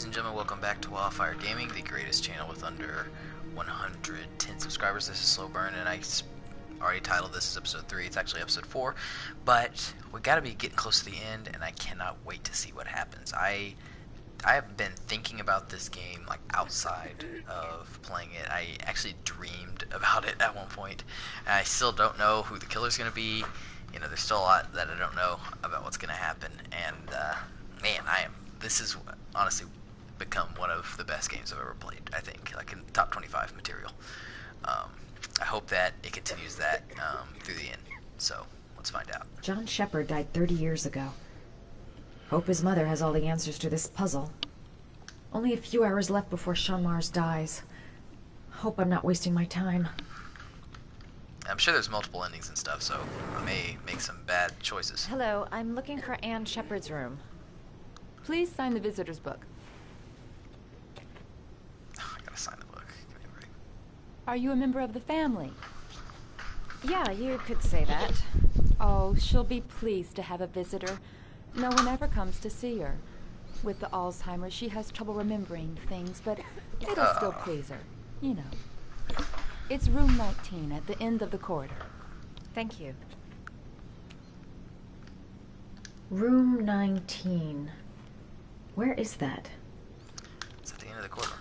ladies and gentlemen, welcome back to Wildfire Gaming, the greatest channel with under 110 subscribers. This is SlowBurne, and I already titled this as episode 3. It's actually episode 4, but we gotta be getting close to the end, and I cannot wait to see what happens. I have been thinking about this game like outside of playing it. I actually dreamed about it at one point, and I still don't know who the killer's gonna be. You know, there's still a lot that I don't know about what's gonna happen, and man, this has honestly become one of the best games I've ever played, I think, like in top 25 material. I hope that it continues that through the end, so let's find out. John Shepard died 30 years ago. Hope his mother has all the answers to this puzzle. Only a few hours left before Sean Mars dies. Hope I'm not wasting my time. I'm sure there's multiple endings and stuff, so I may make some bad choices. Hello, I'm looking for Anne Shepard's room. Please sign the visitor's book. Oh, I gotta sign the book. Give me a break. Are you a member of the family? Yeah, you could say that. Oh, she'll be pleased to have a visitor. No one ever comes to see her. With the Alzheimer's, she has trouble remembering things, but it'll still please her. You know. It's room 19 at the end of the corridor. Thank you. Room 19. Where is that? It's at the end of the corridor.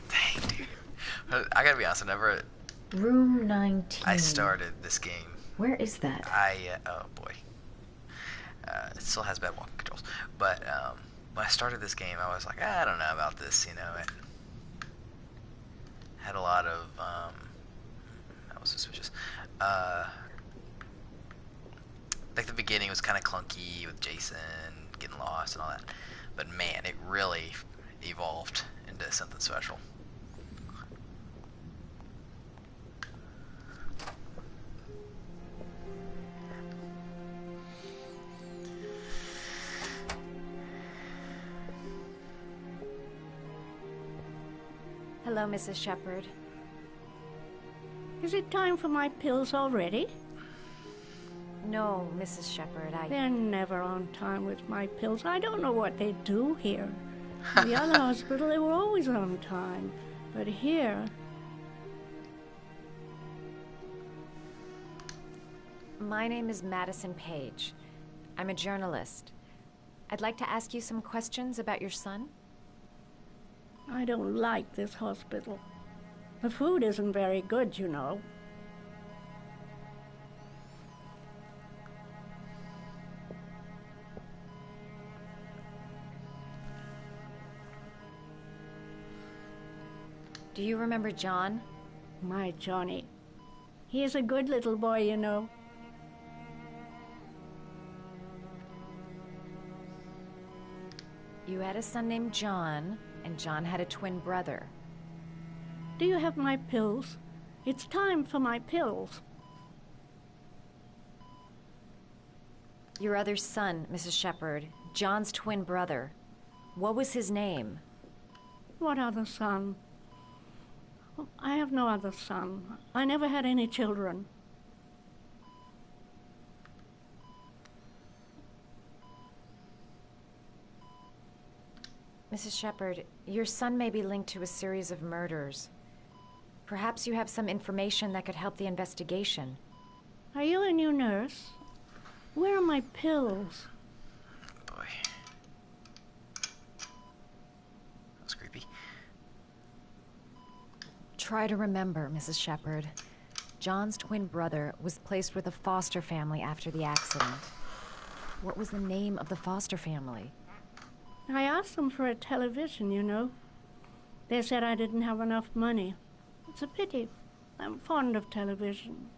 Dang, dude. I gotta be honest, Room 19. I started this game. Where is that? Oh boy. It still has bad walking controls. But, when I started this game, I was like, I don't know about this, you know. It had a lot of, that was suspicious. Like the beginning was kind of clunky with Jason getting lost and all that. But man, it really evolved into something special. Hello, Mrs. Shepard. Is it time for my pills already? No, Mrs. Shepard, They're never on time with my pills. I don't know what they do here. In the other hospital, they were always on time. But here... My name is Madison Page. I'm a journalist. I'd like to ask you some questions about your son. I don't like this hospital. The food isn't very good, you know. Do you remember John? My Johnny. He is a good little boy, you know. You had a son named John, and John had a twin brother. Do you have my pills? It's time for my pills. Your other son, Mrs. Shepard, John's twin brother. What was his name? What other son? Oh, I have no other son. I never had any children. Mrs. Shepard, your son may be linked to a series of murders. Perhaps you have some information that could help the investigation. Are you a new nurse? Where are my pills? Boy. That was creepy. Try to remember, Mrs. Shepard. John's twin brother was placed with a foster family after the accident. What was the name of the foster family? I asked them for a television, you know. They said I didn't have enough money. It's a pity. I'm fond of television.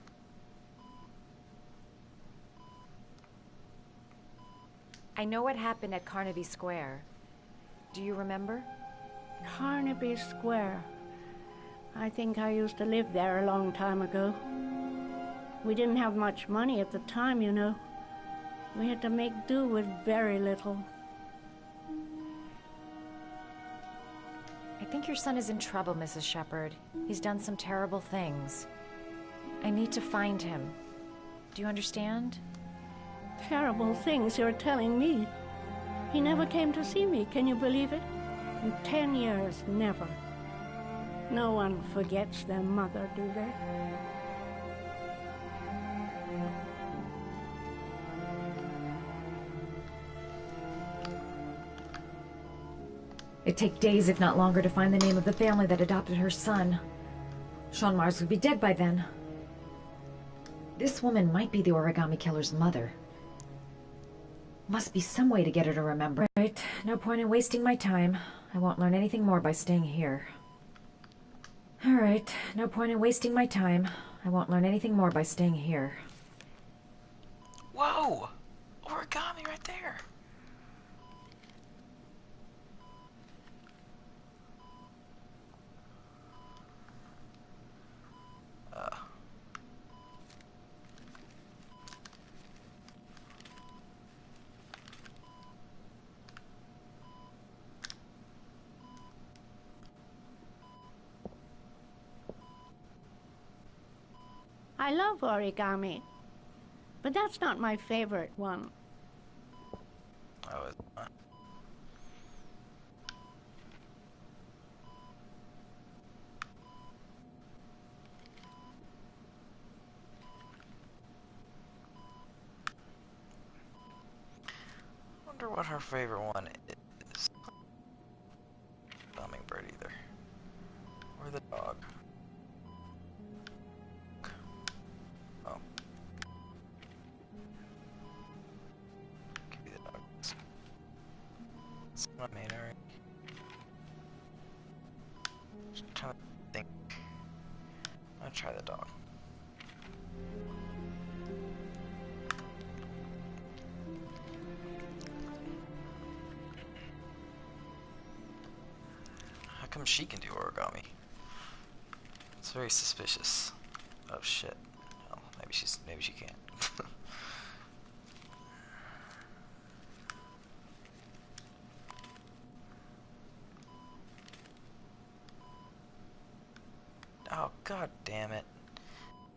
I know what happened at Carnaby Square. Do you remember? Carnaby Square. I think I used to live there a long time ago. We didn't have much money at the time, you know. We had to make do with very little. I think your son is in trouble, Mrs. Shepard. He's done some terrible things. I need to find him. Do you understand? Terrible things you're telling me. He never came to see me, can you believe it? In 10 years, never. No one forgets their mother, do they? It'd take days, if not longer, to find the name of the family that adopted her son. Sean Mars would be dead by then. This woman might be the origami killer's mother. Must be some way to get her to remember. Right, no point in wasting my time. I won't learn anything more by staying here. Alright, no point in wasting my time. I won't learn anything more by staying here. Whoa! Origami right there. I love origami, but that's not my favorite one. Oh, it's not. Wonder what her favorite one is. Hummingbird either. Or the dog. Oh. Give me the dog. It's not made already. Just trying to think. I'll try the dog. How come she can do origami? It's very suspicious. Oh shit. Oh, maybe she can't. Oh god damn it.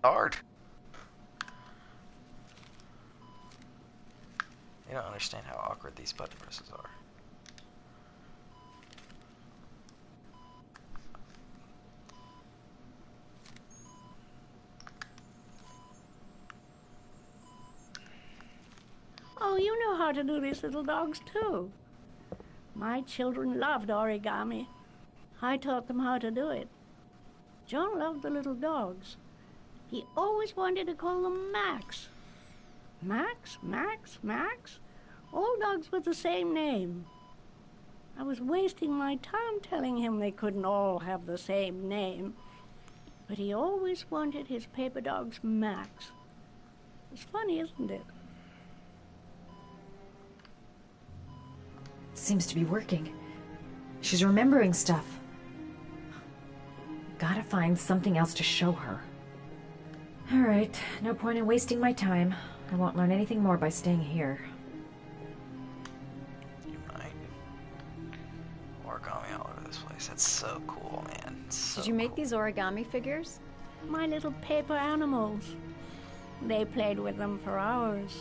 Hard. You don't understand how awkward these button presses are. Oh, you know how to do these little dogs too. My children loved origami. I taught them how to do it. John loved the little dogs. He always wanted to call them Max. Max, Max, Max? All dogs with the same name. I was wasting my time telling him they couldn't all have the same name. But he always wanted his paper dogs Max. It's funny, isn't it? Seems to be working. She's remembering stuff. Gotta find something else to show her. Alright, no point in wasting my time. I won't learn anything more by staying here. You might. Origami all over this place. That's so cool, man. So Did you make cool. these origami figures? My little paper animals. They played with them for hours.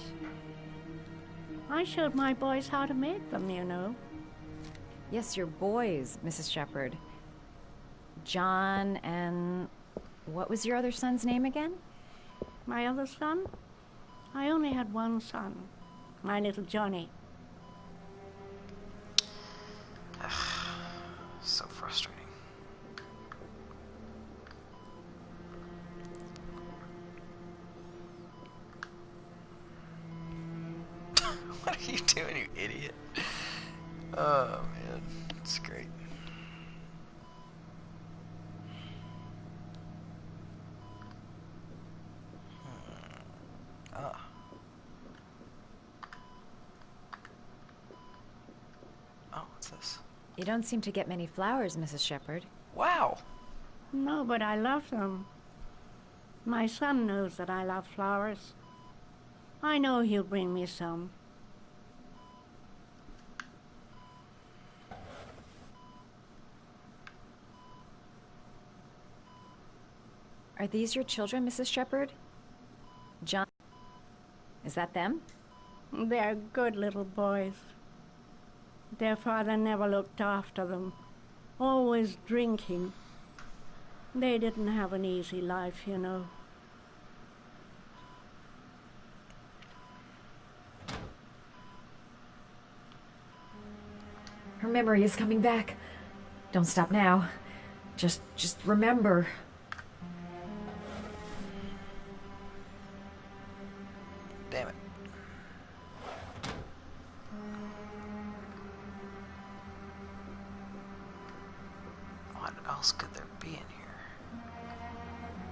I showed my boys how to make them, you know. Yes, your boys, Mrs. Shepherd. John and... what was your other son's name again? My other son? I only had one son. My little Johnny. So frustrating. What are you doing, you idiot? Oh man, it's great. Ah. Oh, what's this? You don't seem to get many flowers, Mrs. Shepherd. Wow. No, but I love them. My son knows that I love flowers. I know he'll bring me some. Are these your children, Mrs. Shepherd? John? Is that them? They're good little boys. Their father never looked after them, always drinking. They didn't have an easy life, you know. Her memory is coming back. Don't stop now. Just remember. Damn it. What else could there be in here?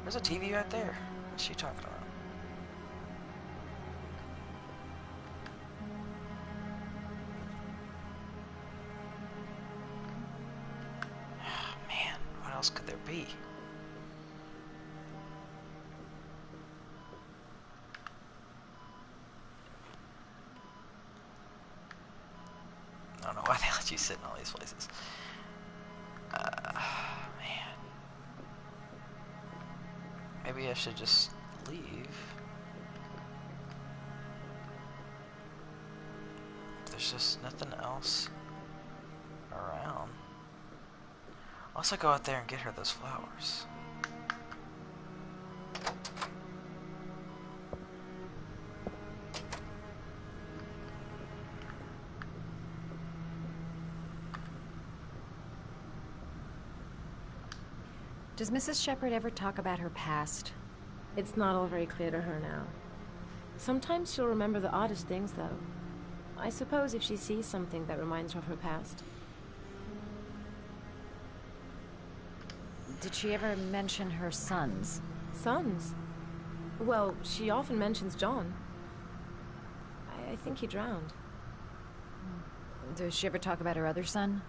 There's a TV right there. What's she talking about? Man, what else could there be? I don't know why they let you sit in all these places. Man. Maybe I should just leave. There's just nothing else around. I'll also go out there and get her those flowers. Does Mrs. Shepherd ever talk about her past? It's not all very clear to her now. Sometimes she'll remember the oddest things, though. I suppose if she sees something that reminds her of her past. Did she ever mention her sons? Sons? Well, she often mentions John. I think he drowned. Does she ever talk about her other son?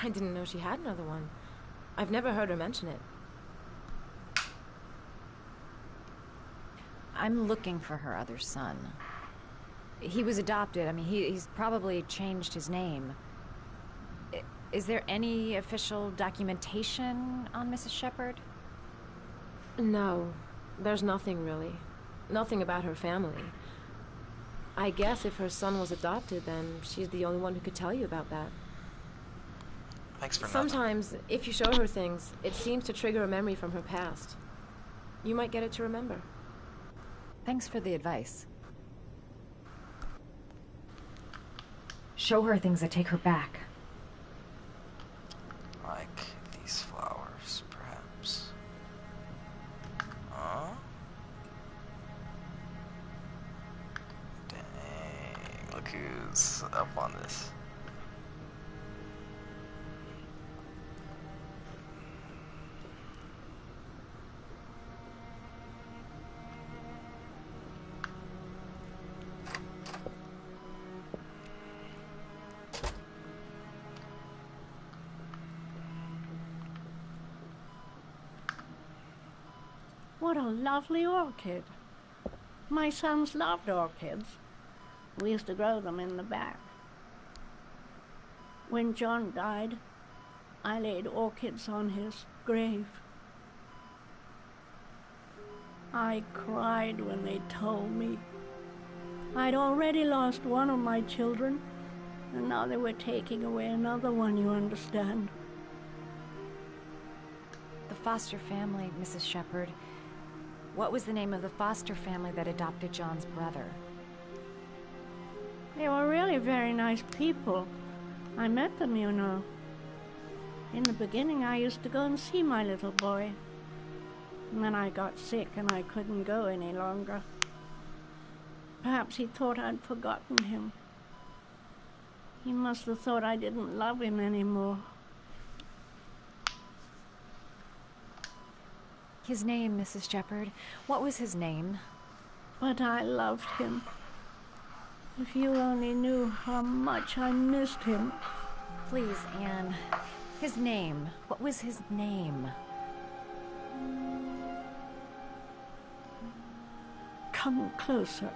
I didn't know she had another one. I've never heard her mention it. I'm looking for her other son. He was adopted. I mean, he's probably changed his name. Is there any official documentation on Mrs. Shepherd? No, there's nothing really. Nothing about her family. I guess if her son was adopted, then she's the only one who could tell you about that. Thanks for nothing. Sometimes, if you show her things, it seems to trigger a memory from her past. You might get it to remember. Thanks for the advice. Show her things that take her back. Like these flowers, perhaps. Huh? Dang, look who's up on this. What a lovely orchid. My sons loved orchids. We used to grow them in the back. When John died, I laid orchids on his grave. I cried when they told me. I'd already lost one of my children, and now they were taking away another one, you understand. The foster family, Mrs. Shepherd. What was the name of the foster family that adopted John's brother? They were really very nice people. I met them, you know. In the beginning, I used to go and see my little boy. And then I got sick and I couldn't go any longer. Perhaps he thought I'd forgotten him. He must have thought I didn't love him anymore. His name, Mrs. Shepherd. What was his name? But I loved him. If you only knew how much I missed him. Please, Anne. His name. What was his name? Come closer.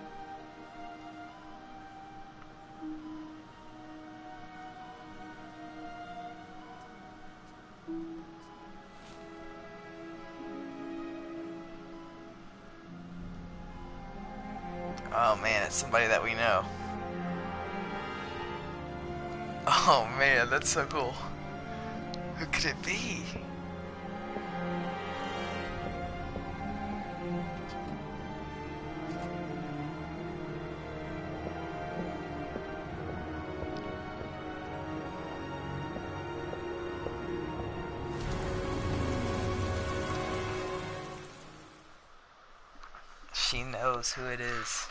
Oh man, it's somebody that we know. Oh man, that's so cool. Who could it be? She knows who it is.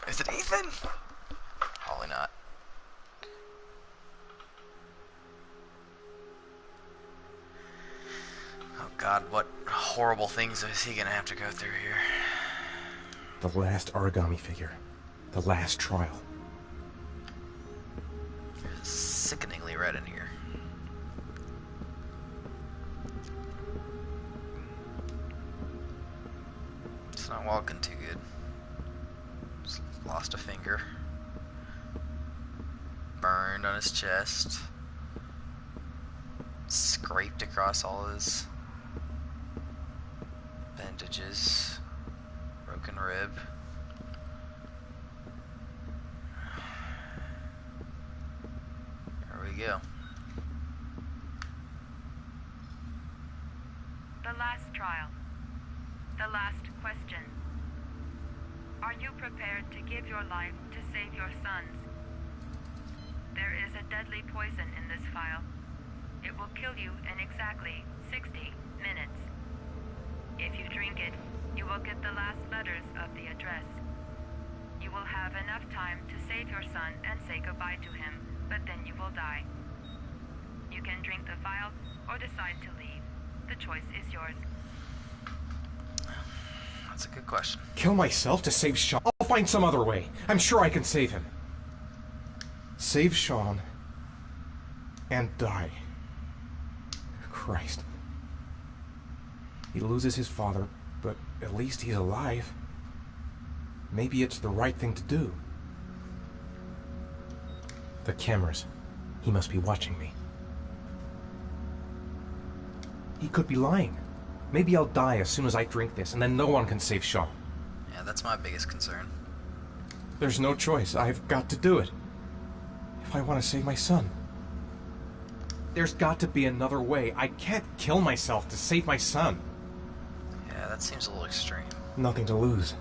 Is it Ethan? Probably not. Oh God, what horrible things is he gonna have to go through here? The last origami figure. The last trial. It's sickeningly red in here. It's not walking too good. Just lost a finger. Burned on his chest. Scraped across all his bandages. Broken rib. There we go. The last trial. The last question. Are you prepared to give your life to save your sons? There is a deadly poison in this vial. It will kill you in exactly 60 minutes. If you drink it, you will get the last letters of the address. You will have enough time to save your son and say goodbye to him, but then you will die. You can drink the vial or decide to leave. The choice is yours. That's a good question. Kill myself to save Sean? I'll find some other way. I'm sure I can save him. Save Sean and die. Christ. He loses his father, but at least he's alive. Maybe it's the right thing to do. The cameras. He must be watching me. He could be lying. Maybe I'll die as soon as I drink this, and then no one can save Sean. Yeah, that's my biggest concern. There's no choice. I've got to do it. If I want to save my son. There's got to be another way. I can't kill myself to save my son. Yeah, that seems a little extreme. Nothing to lose.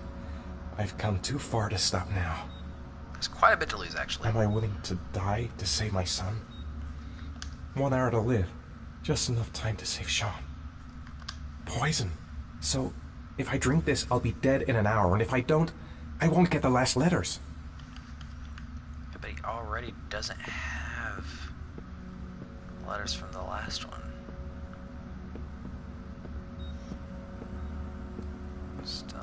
I've come too far to stop now. There's quite a bit to lose, actually. Am I willing to die to save my son? 1 hour to live. Just enough time to save Sean. Poison. So, if I drink this, I'll be dead in an hour, and if I don't, I won't get the last letters. Yeah, but he already doesn't have letters from the last one. Still.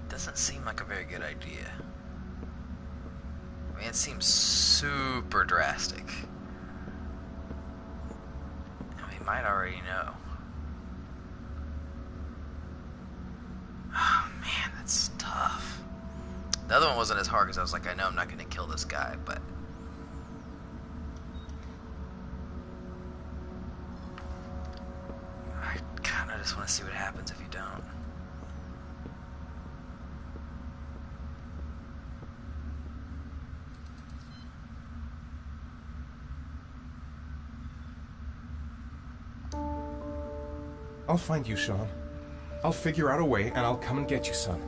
Doesn't seem like a very good idea. I mean, it seems super drastic. I mean, might already know. Oh man, that's tough. The other one wasn't as hard because I was like, I know I'm not going to kill this guy, but I kind of just want to see what happens if you don't. I'll find you, Sean. I'll figure out a way, and I'll come and get you, son.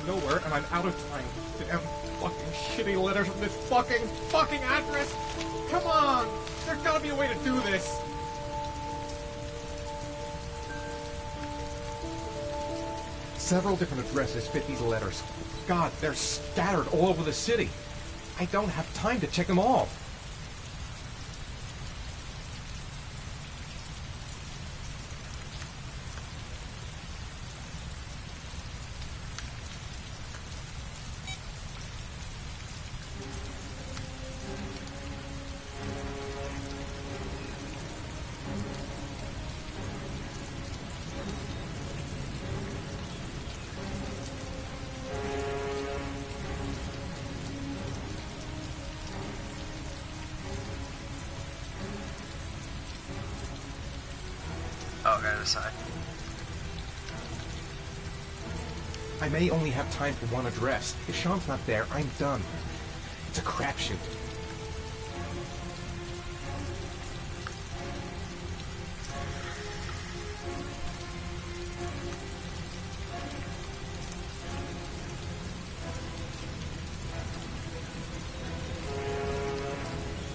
nowhere, and I'm out of time. Damn fucking shitty letters from this fucking address! Come on! There's gotta be a way to do this! Several different addresses fit these letters. God, they're scattered all over the city. I don't have time to check them all. Oh, okay, this side. I may only have time for one address. If Sean's not there, I'm done. It's a crapshoot.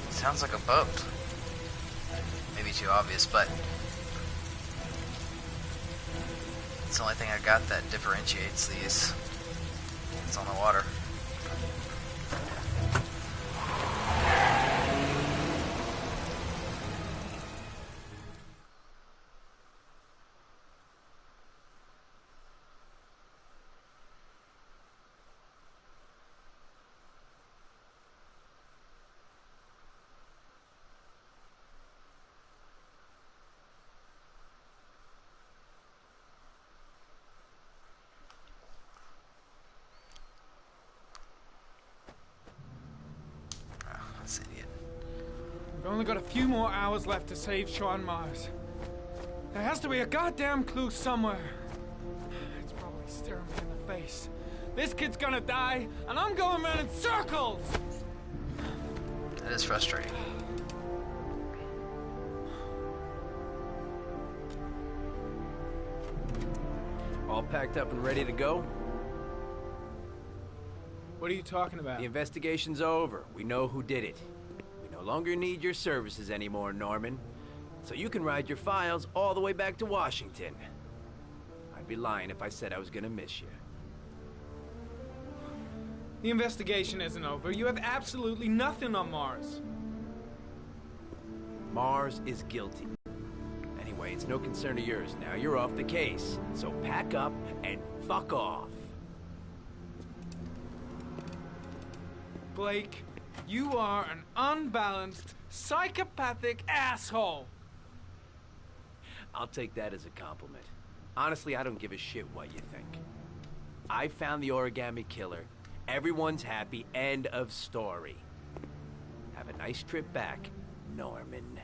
Sounds like a boat. Maybe too obvious, but it's the only thing I got that differentiates these. It's on the water. We've only got a few more hours left to save Sean Mars. There has to be a goddamn clue somewhere. It's probably staring me in the face. This kid's gonna die, and I'm going around in circles! That is frustrating. All packed up and ready to go? What are you talking about? The investigation's over. We know who did it. We no longer need your services anymore, Norman. So you can ride your files all the way back to Washington. I'd be lying if I said I was gonna miss you. The investigation isn't over. You have absolutely nothing on Mars. Mars is guilty. Anyway, it's no concern of yours now. You're off the case. So pack up and fuck off. Blake, you are an unbalanced, psychopathic asshole. I'll take that as a compliment. Honestly, I don't give a shit what you think. I found the origami killer. Everyone's happy. End of story. Have a nice trip back, Norman.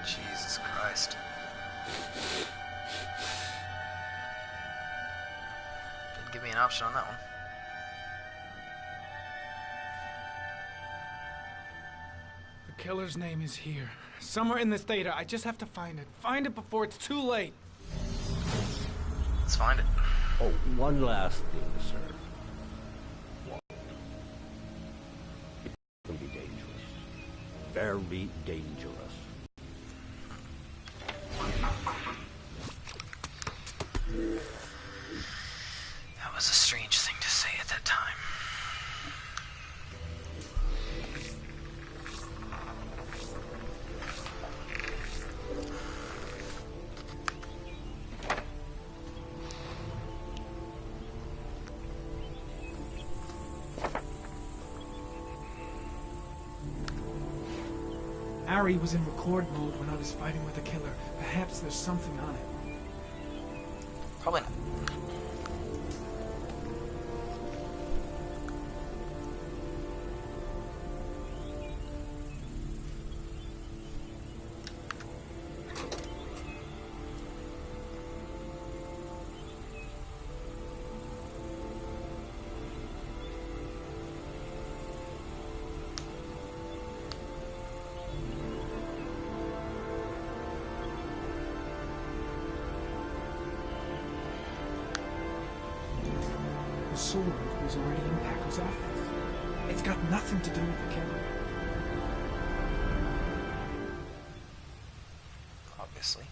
Jesus Christ. Didn't give me an option on that one. The killer's name is here. Somewhere in this data. I just have to find it. Find it before it's too late. Let's find it. Oh, one last thing, sir. It can be dangerous. Very dangerous. That was a strange thing to say at that time. Ari was in record mode when I was fighting with the killer. Perhaps there's something on it. Probably not. sword was already in Packer's office. It's got nothing to do with the killing. Obviously.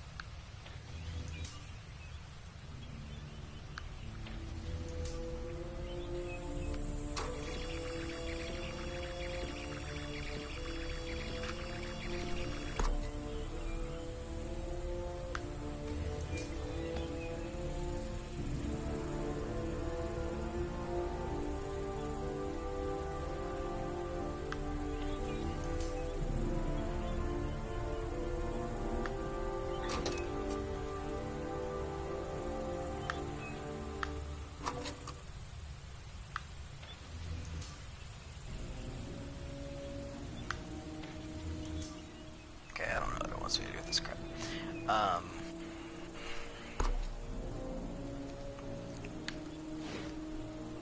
Okay, I don't know what it wants me to do with this crap.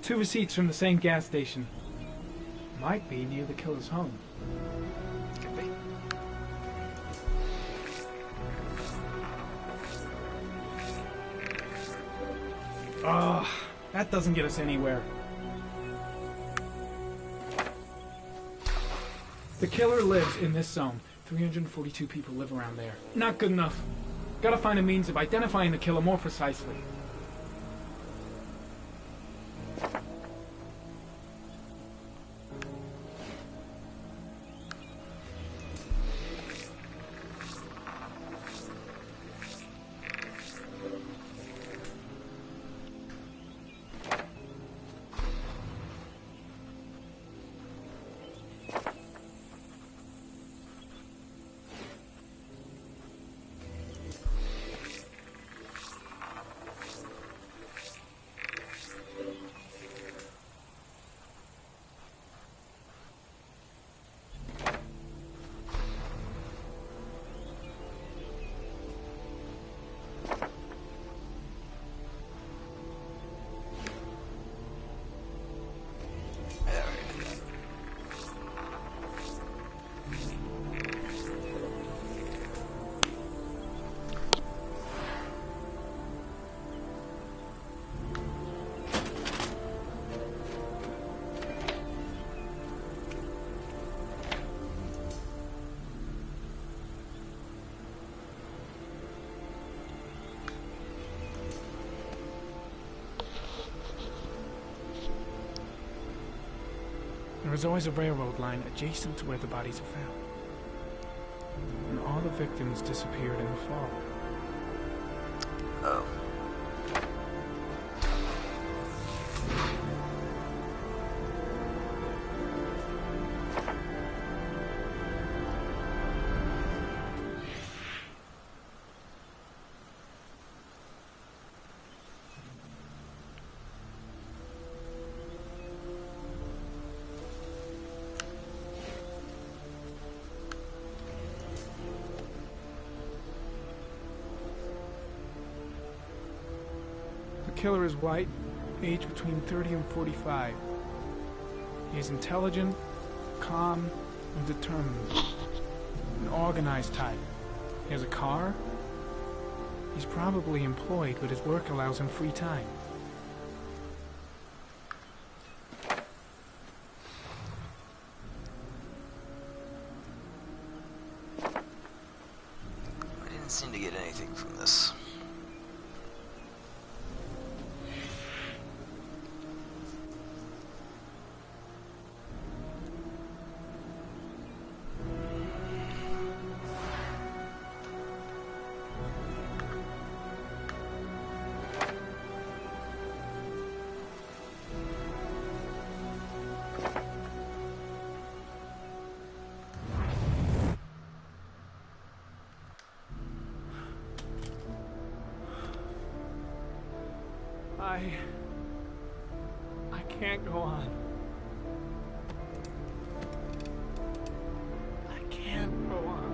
Two receipts from the same gas station. Might be near the killer's home. Could be. Ugh, that doesn't get us anywhere. The killer lives in this zone. 342 people live around there. Not good enough. Gotta find a means of identifying the killer more precisely. There is always a railroad line adjacent to where the bodies are found. And all the victims disappeared in the fall. Oh. The killer is white, aged between 30 and 45. He is intelligent, calm, and determined. An organized type. He has a car. He's probably employed, but his work allows him free time. I didn't seem to get anything from this. I can't go on. I can't go on.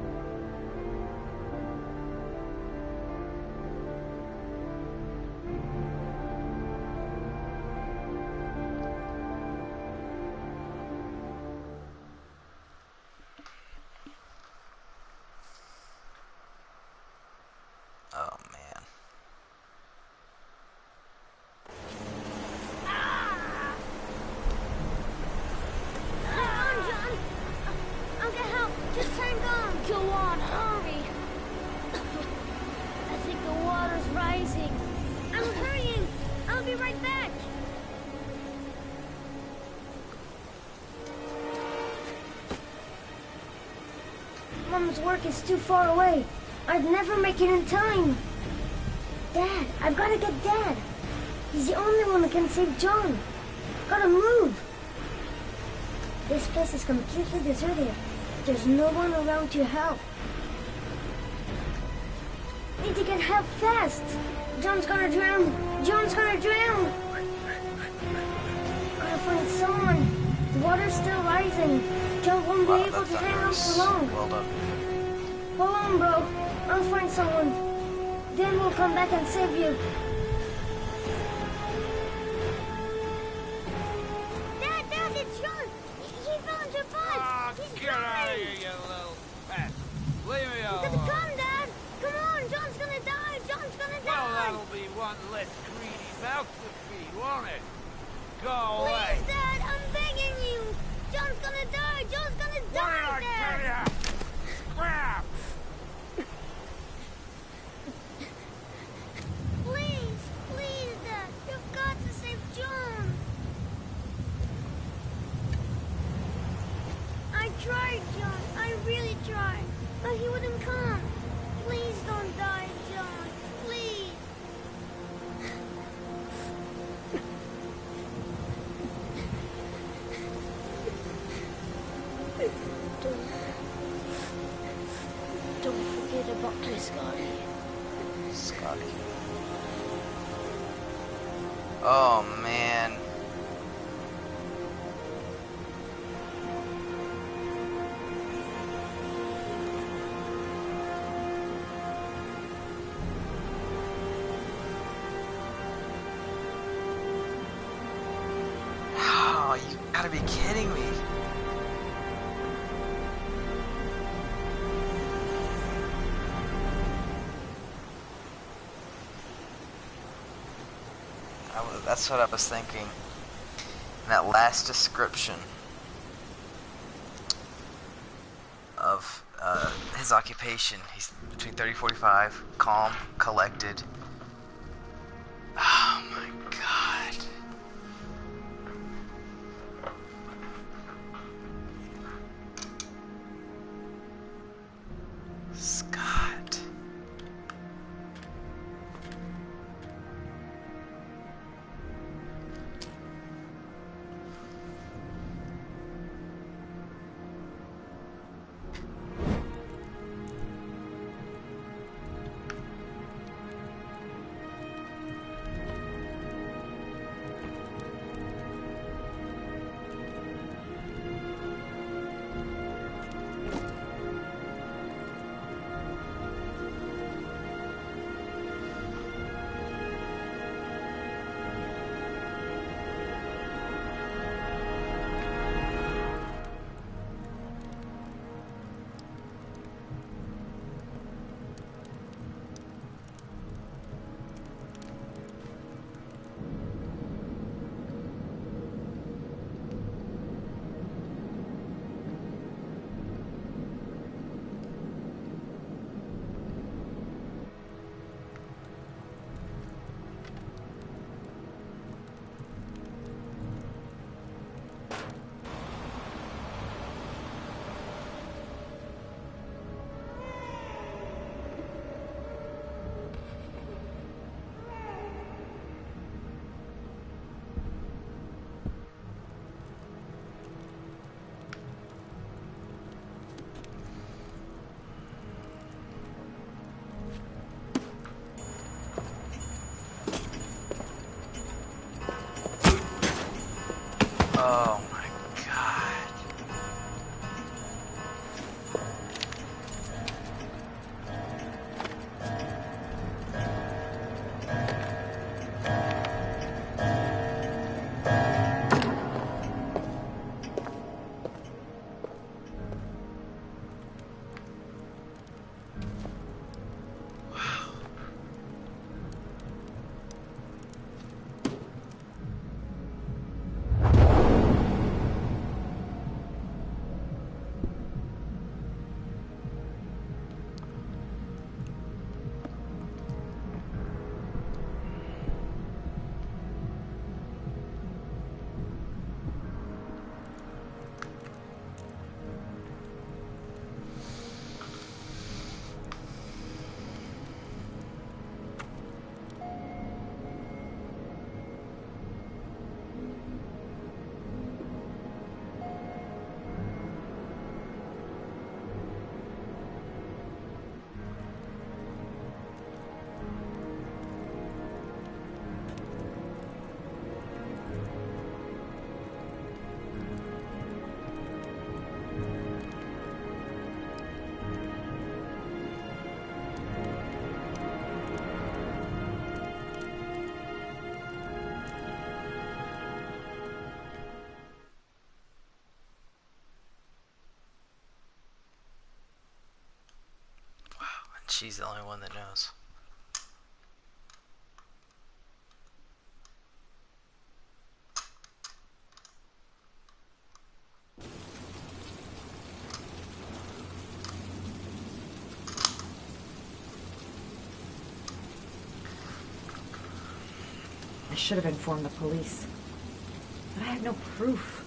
Oh man. Mom's work is too far away. I'd never make it in time. Dad, I've got to get Dad. He's the only one who can save John. Gotta move. This place is completely deserted. There's no one around to help. Need to get help fast. John's gonna drown. John's gonna drown. Gotta find someone. The water's still rising. John won't be able to hang on for long. Well done. Hold on, bro. I'll find someone. Then we'll come back and save you. Dad, it's John. He found your bug. Ah, He's get out of coming. here, you little pest. Leave me You alone. gotta come, Dad. Come on, John's gonna die. John's gonna Well, die. that'll be one less greedy mouth to feed, won't it? Go away. Please, Dad, I'm begging you. John's gonna die. John's gonna What die, did I Dad. tell ya? Scrap! Please, Dad. You've got to save John. I tried, John. I really tried. But he wouldn't come. Please don't die, John. Please. Don't forget about my Scotty. Scotty. Oh man. Oh, you gotta be kidding me. That's what I was thinking. In that last description of his occupation, he's between 30-45, calm, collected. Oh my god. Scott. Oh my god. she's the only one that knows. I should have informed the police. But I had no proof.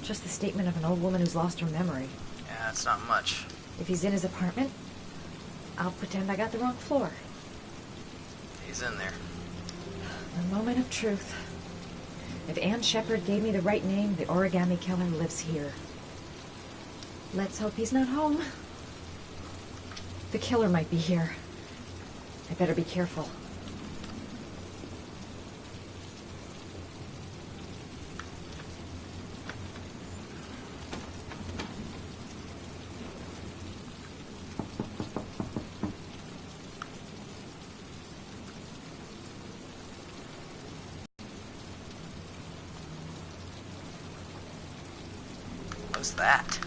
Just the statement of an old woman who's lost her memory. Yeah, it's not much. If he's in his apartment, I'll pretend I got the wrong floor. He's in there. The moment of truth. If Ann Shepard gave me the right name, the origami killer lives here. Let's hope he's not home. The killer might be here. I better be careful. What's that?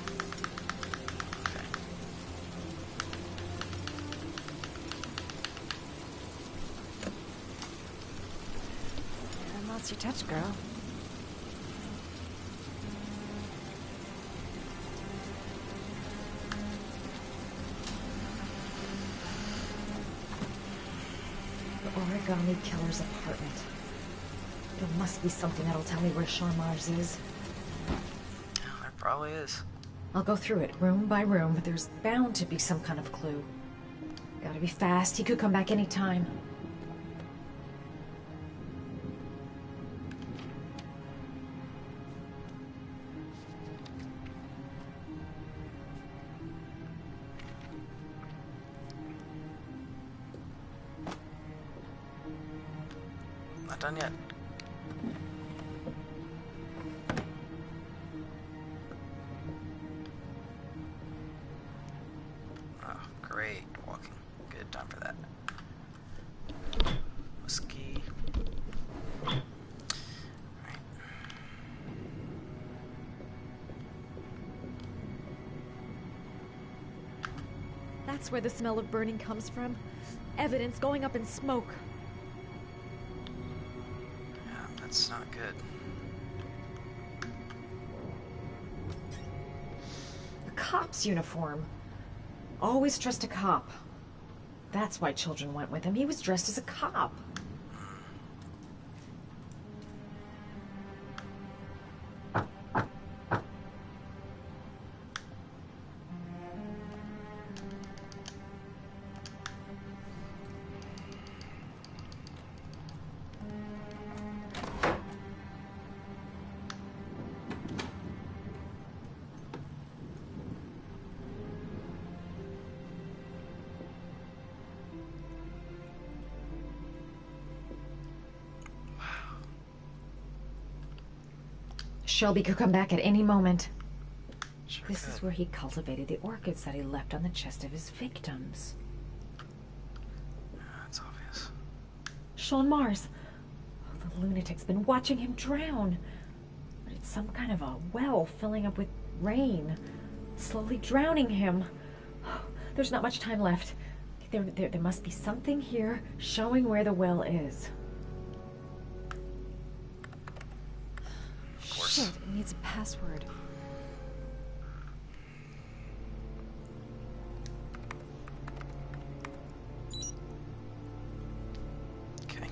Okay. And lost your touch, girl. The origami killer's apartment. There must be something that'll tell me where Sean Mars is. Probably is. I'll go through it, room by room, but there's bound to be some kind of clue. Gotta be fast. He could come back any time. Not done yet. Great walking. Good time for that. Whiskey. Right. That's where the smell of burning comes from. Evidence going up in smoke. Yeah, that's not good. A cop's uniform. Always trust a cop. That's why children went with him. He was dressed as a cop. Shelby could come back at any moment. Sure This could. is where he cultivated the orchids that he left on the chest of his victims. That's obvious. Sean Mars. Oh, the lunatic's been watching him drown. But it's some kind of a well filling up with rain, slowly drowning him. Oh, there's not much time left. There must be something here showing where the well is. Shit, it needs a password. Okay.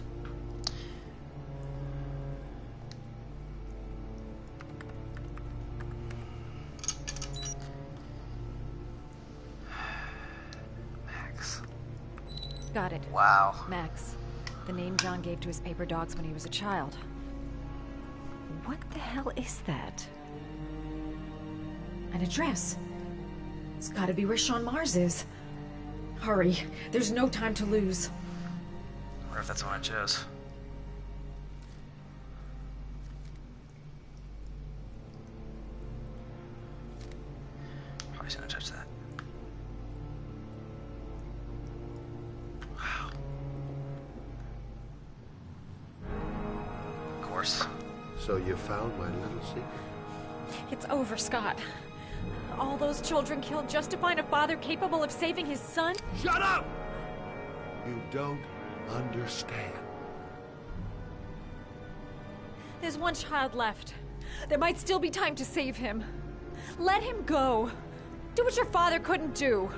Max. Got it. Wow. Max. The name John gave to his paper dogs when he was a child. What the hell is that? An address. It's gotta be where Sean Mars is. Hurry. There's no time to lose. I wonder if that's the one I chose. Probably shouldn't have touched that. Wow. Of course. So you found my little secret? It's over, Scott. All those children killed just to find a father capable of saving his son? Shut up! You don't understand. There's one child left. There might still be time to save him. Let him go. Do what your father couldn't do.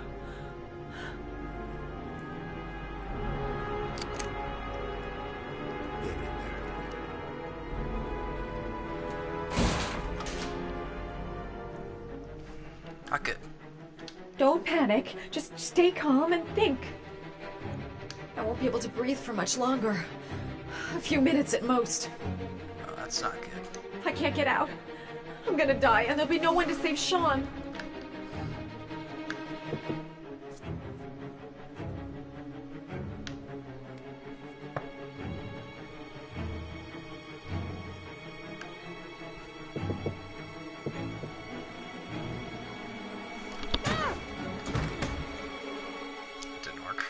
Get in there. Not good. Don't panic. Just stay calm and think. I won't be able to breathe for much longer. A few minutes at most. Oh, that's not good. I can't get out. I'm gonna die, and there'll be no one to save Sean. Didn't work.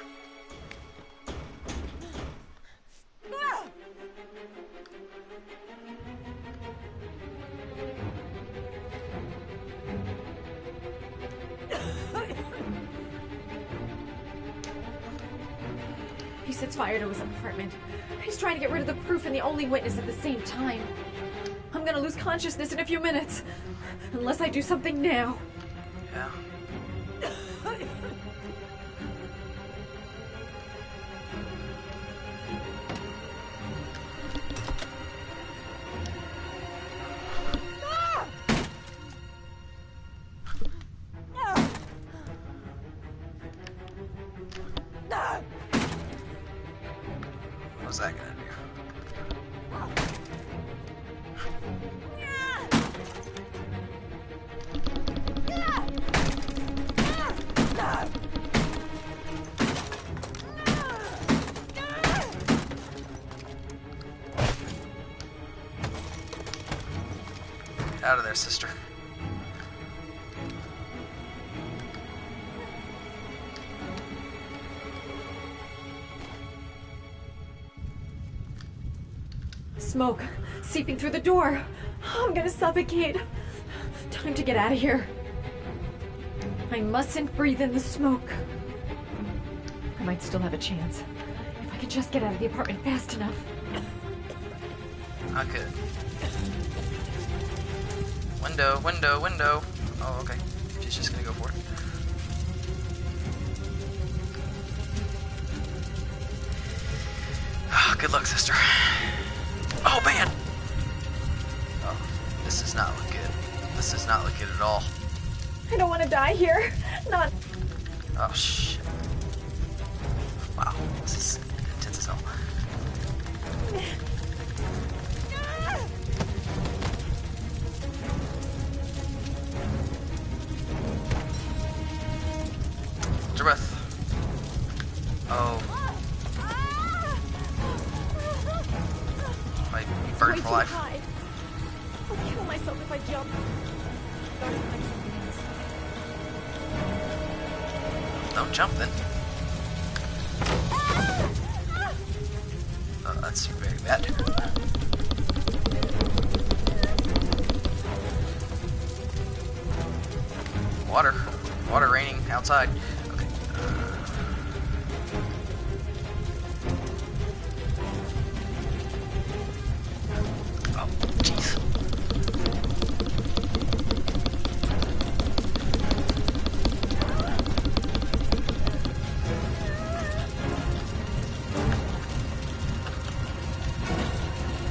He sets fire to his apartment. He's trying to get rid of the proof and the only witness at the same time. I'm gonna lose consciousness in a few minutes. Unless I do something now. Yeah. What's that gonna do? Out of there, sister. Smoke seeping through the door. I'm gonna suffocate. Time to get out of here. I mustn't breathe in the smoke. I might still have a chance. If I could just get out of the apartment fast enough. Not good. Window, window, window. Oh, okay. She's just gonna go for it. Oh, good luck, sister. Oh, man! Oh, this does not look good. This does not look good at all. I don't want to die here. Not. Oh, shit. Wow, this is intense as hell. Hold your breath. Oh. Might be burned for life. High. I'll kill myself if I jump. Gotta find something else. Don't jump then. Oh, that's very bad. Water. Water raining outside. Okay. Oh, jeez.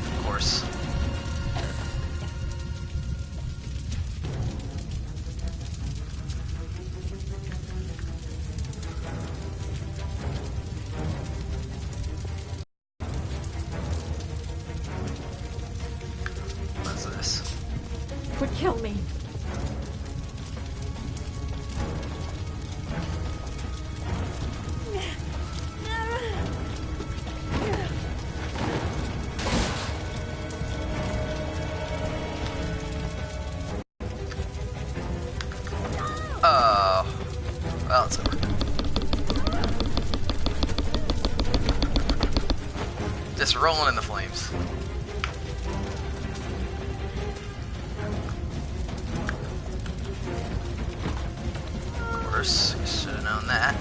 Of course. What is this? Would kill me. Oh. Well, it's over. Just rolling in the flames. course. Should have known that.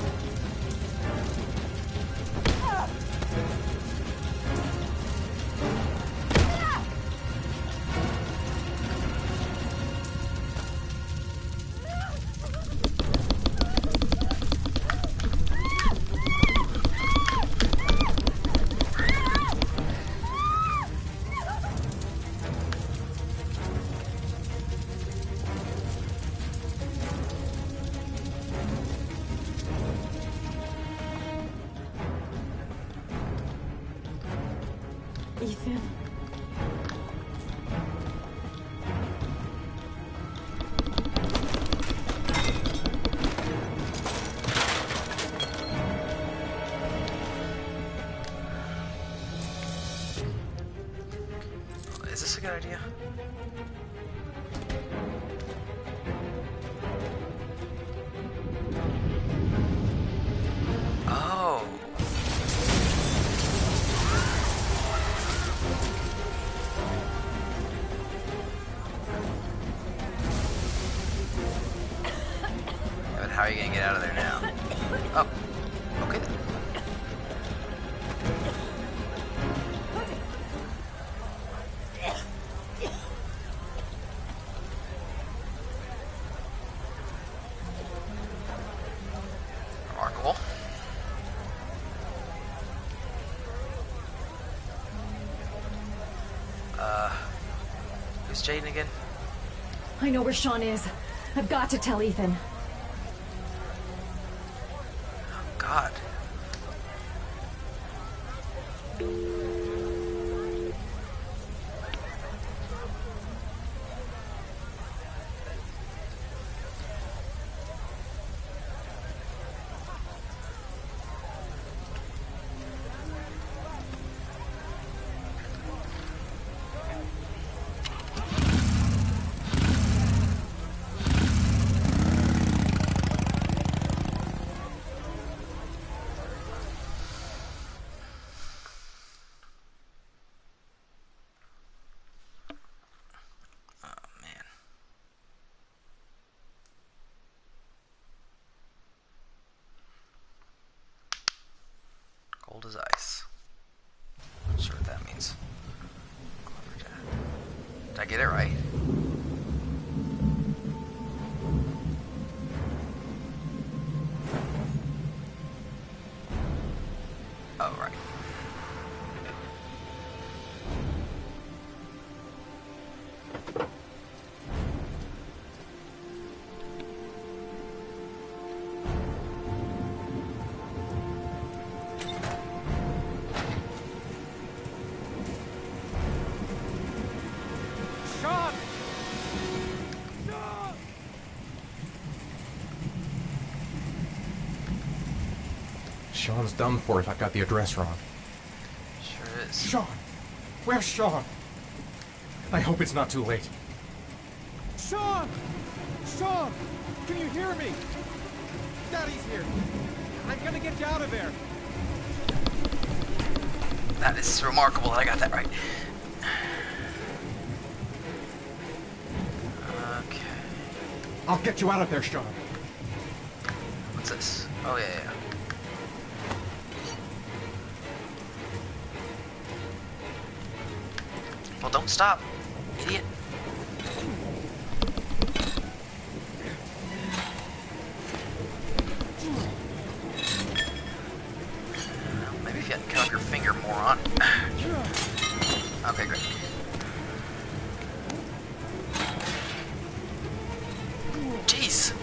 Ethan. Is this a good idea? Oh. But how are you gonna get out of there now? Oh. Okay then. Remarkable. Who's Jaden again? I know where Sean is. I've got to tell Ethan. God. Cold as ice. Not sure what that means. Did I get it right? Oh, right. Sean! Sean's done for if I've got the address wrong. Sure is. Sean! Where's Sean? I hope it's not too late. Sean! Sean! Can you hear me? Daddy's here. I'm gonna get you out of there. That is remarkable that I got that right. Okay. I'll get you out of there, Sean. What's this? Oh, yeah. Well, don't stop, idiot. Maybe if you hadn't cut off your finger, moron. Okay, great. Jeez.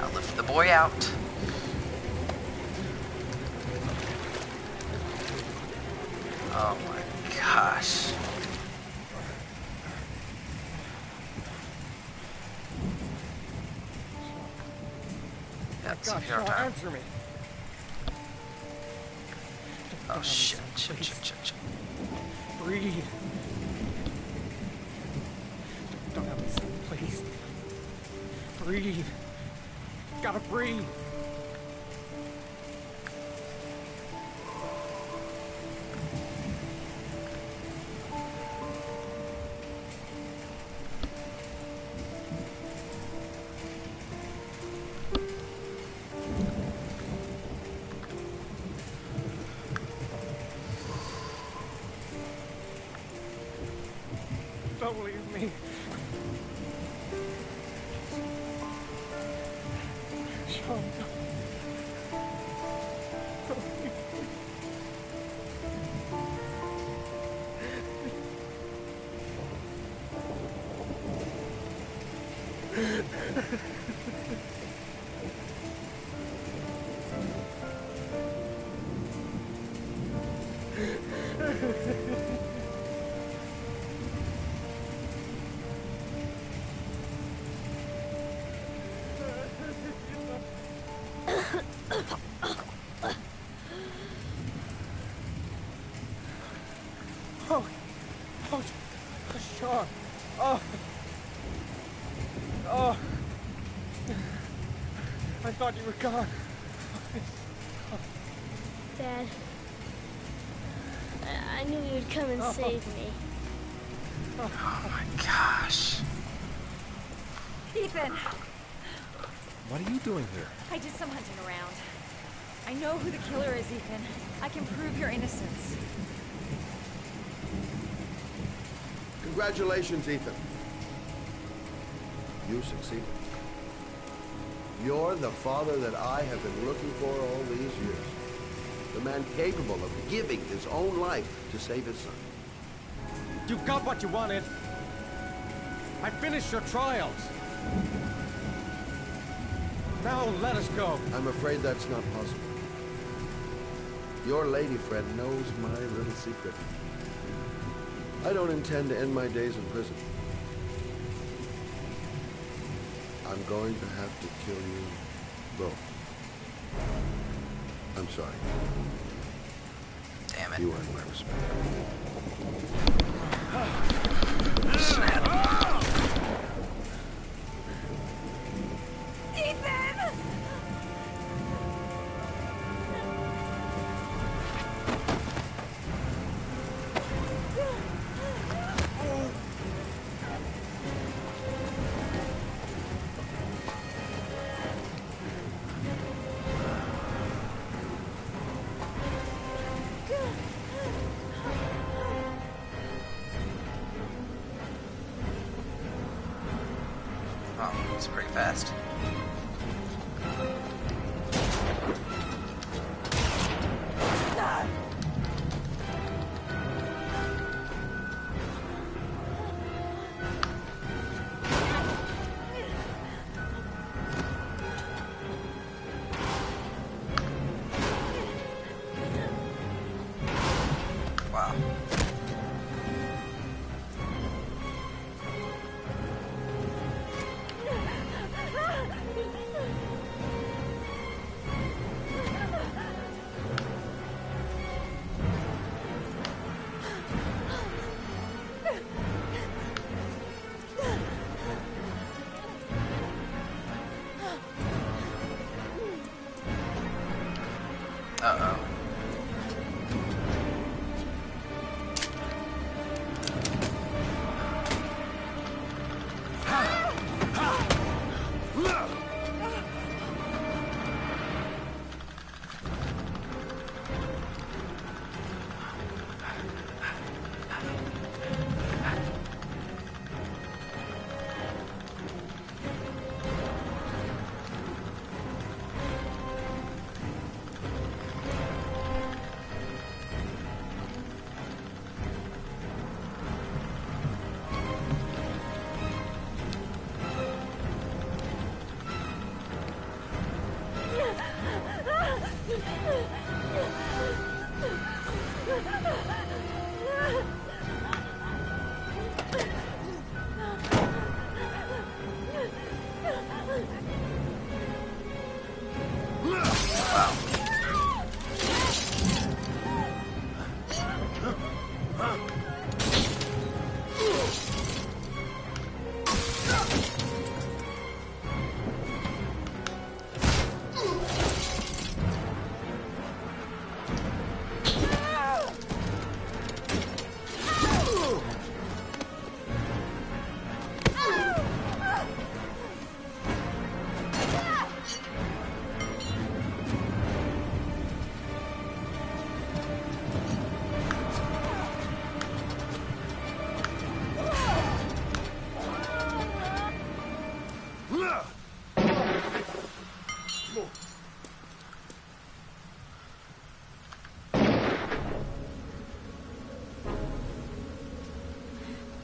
I'll lift the boy out. Oh my gosh. Yeah, it's God, CPR Sean, time. answer me. Oh shit. Breathe. Don't have me sick, please. Breathe. Gotta breathe. Don't leave me. Sean. Sean. I thought you were gone. Dad, I knew you'd come and save me. Oh my gosh. Ethan! What are you doing here? I did some hunting around. I know who the killer is, Ethan. I can prove your innocence. Congratulations, Ethan. You succeeded. You're the father that I have been looking for all these years. The man capable of giving his own life to save his son. You got what you wanted. I finished your trials. Now let us go. I'm afraid that's not possible. Your lady friend knows my little secret. I don't intend to end my days in prison. I'm going to have to kill you both. I'm sorry. Damn it. You earned my respect. Snap. Ethan! Oh, it's pretty fast. Wow.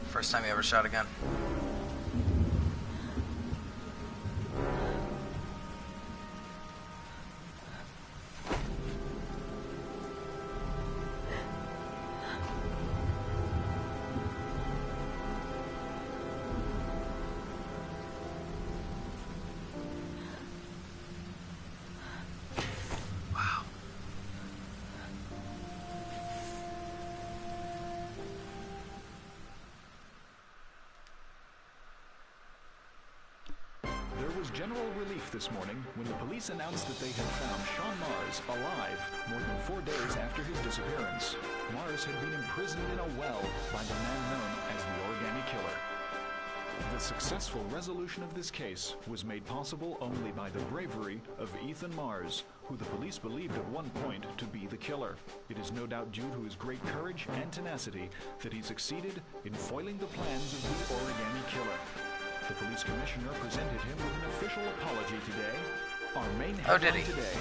First time you ever shot a gun? There was general relief this morning when the police announced that they had found Sean Mars alive more than 4 days after his disappearance. Mars had been imprisoned in a well by the man known as the Origami Killer. The successful resolution of this case was made possible only by the bravery of Ethan Mars, who the police believed at one point to be the killer. It is no doubt due to his great courage and tenacity that he succeeded in foiling the plans of the Origami Killer. The police commissioner presented him with an official apology today. Our main headline today,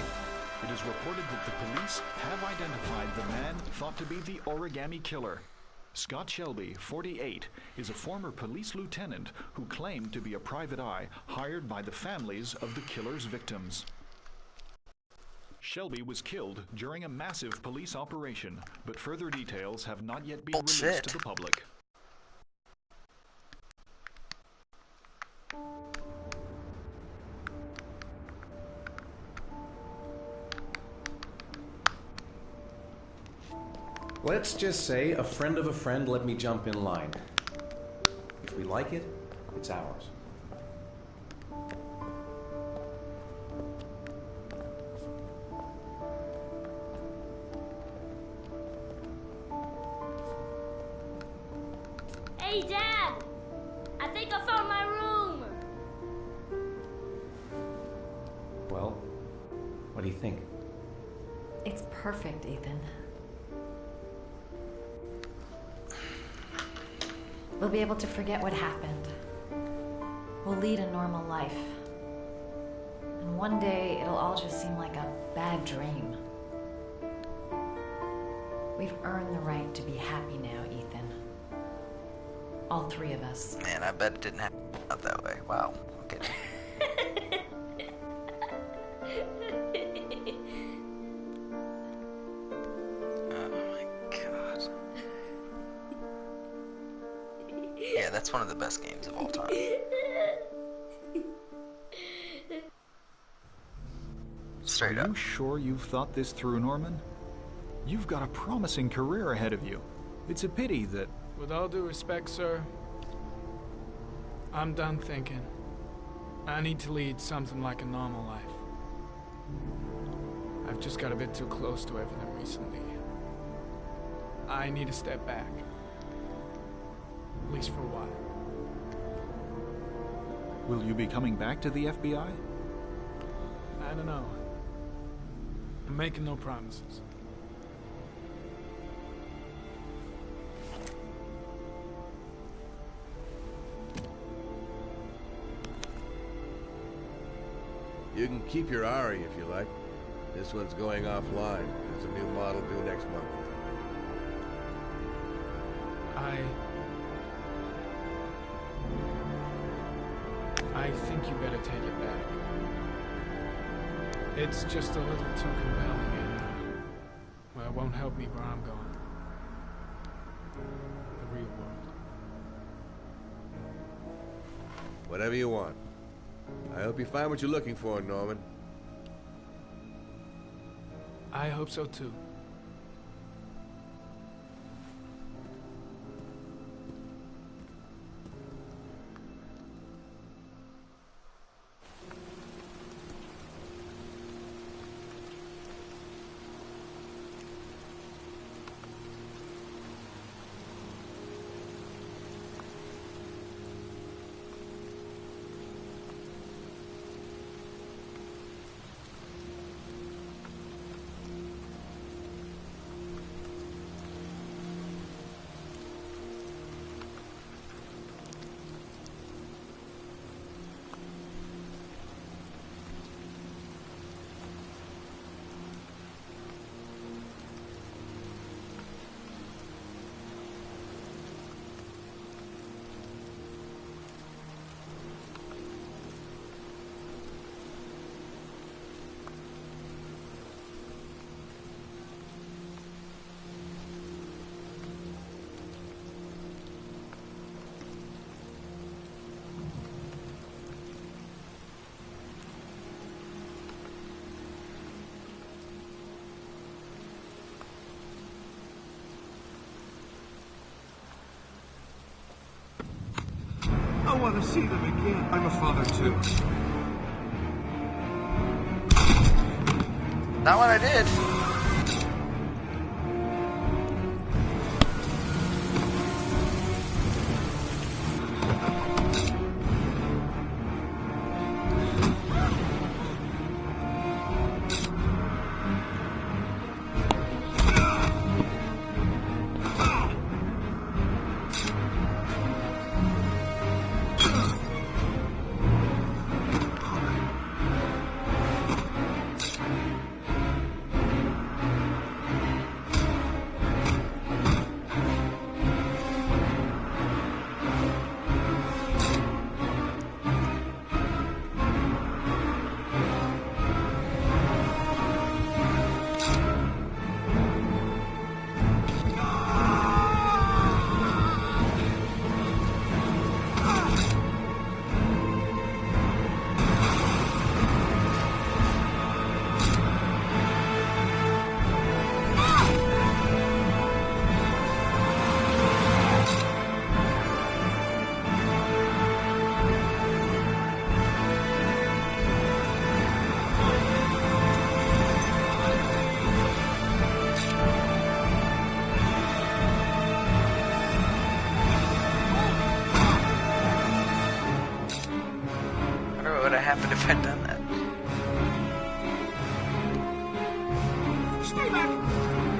it is reported that the police have identified the man thought to be the Origami Killer. Scott Shelby, 48, is a former police lieutenant who claimed to be a private eye hired by the families of the killer's victims. Shelby was killed during a massive police operation, but further details have not yet been released to the public. Let's just say a friend of a friend let me jump in line. If we like it, it's ours. Hey, Dad! I think I found my room! Well, what do you think? It's perfect, Ethan. We'll be able to forget what happened. We'll lead a normal life. And one day, it'll all just seem like a bad dream. We've earned the right to be happy now, Ethan. All three of us. Man, I bet it didn't happen out that way. Wow. Okay. Yeah, that's one of the best games of all time. Straight up. Are you sure you've thought this through, Norman? You've got a promising career ahead of you. It's a pity that... With all due respect, sir, I'm done thinking. I need to lead something like a normal life. I've just got a bit too close to everything recently. I need to step back. At least for a while. Will you be coming back to the FBI? I don't know. I'm making no promises. You can keep your Ari if you like. This one's going offline. There's a new model due next month. I think you better take it back. It's just a little too compelling and, well, it won't help me where I'm going. The real world. Whatever you want. I hope you find what you're looking for, Norman. I hope so too. I want to see them again. I'm a father too. Not what I did. What would have happened if I'd done that? Stay back!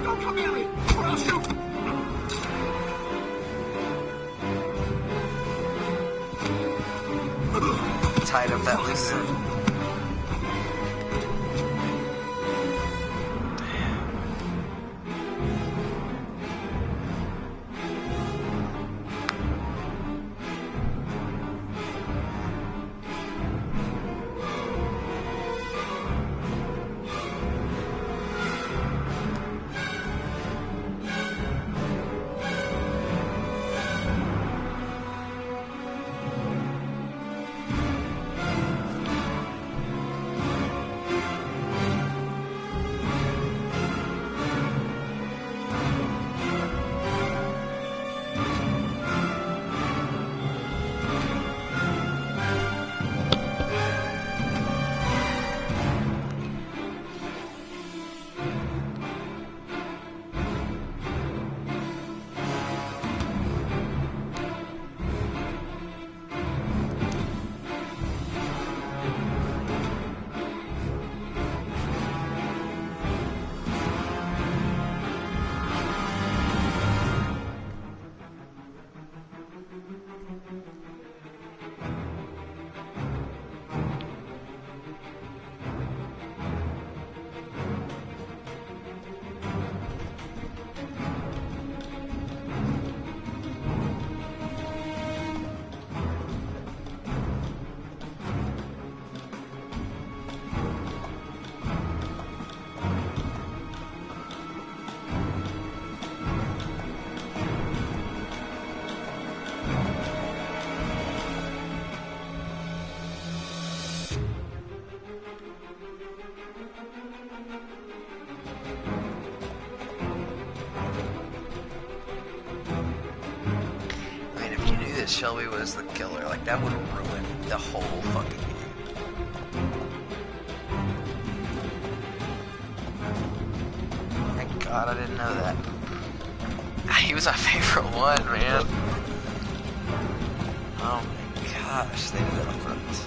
Don't come near me, or I'll shoot! Tied up that loose end. Shelby was the killer. Like, that would have ruined the whole fucking game. Thank God I didn't know that. He was my favorite one, man. Oh my gosh, they did that on purpose.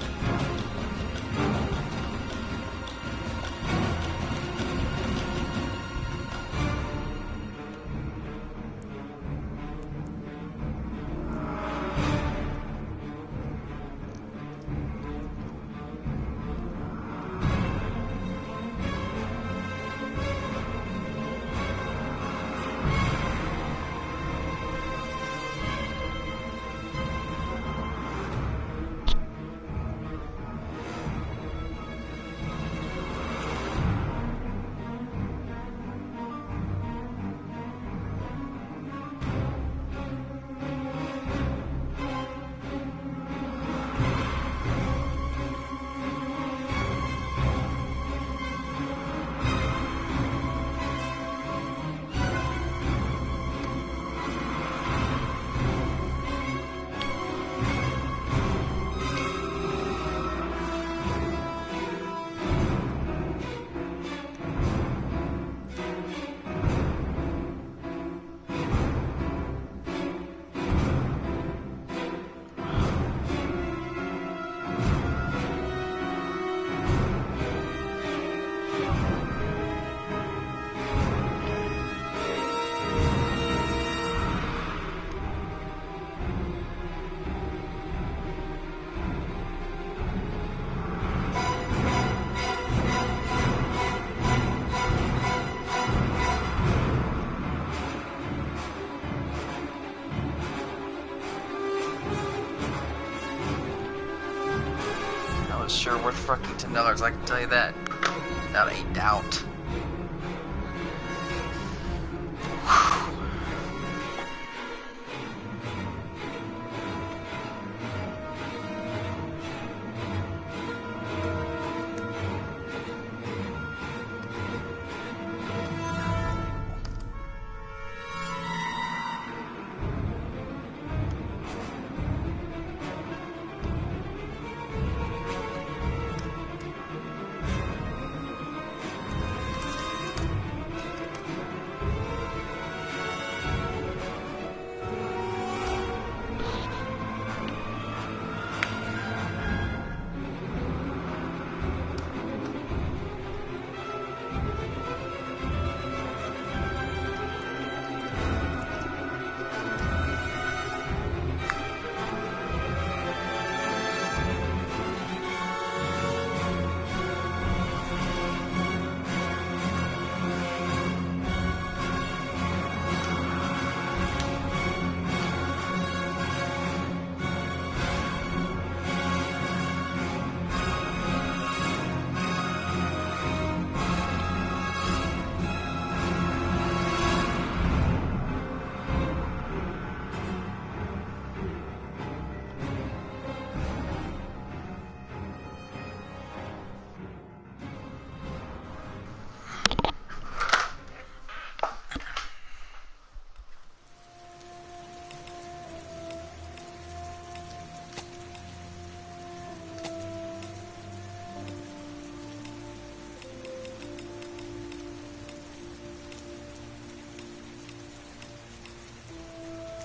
sure worth fucking $10. I can tell you that. Without a doubt.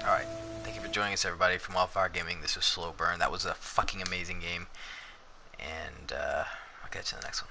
Alright, thank you for joining us, everybody, from Wildfire Gaming. This was SlowBurne. That was a fucking amazing game. And I'll catch you in the next one.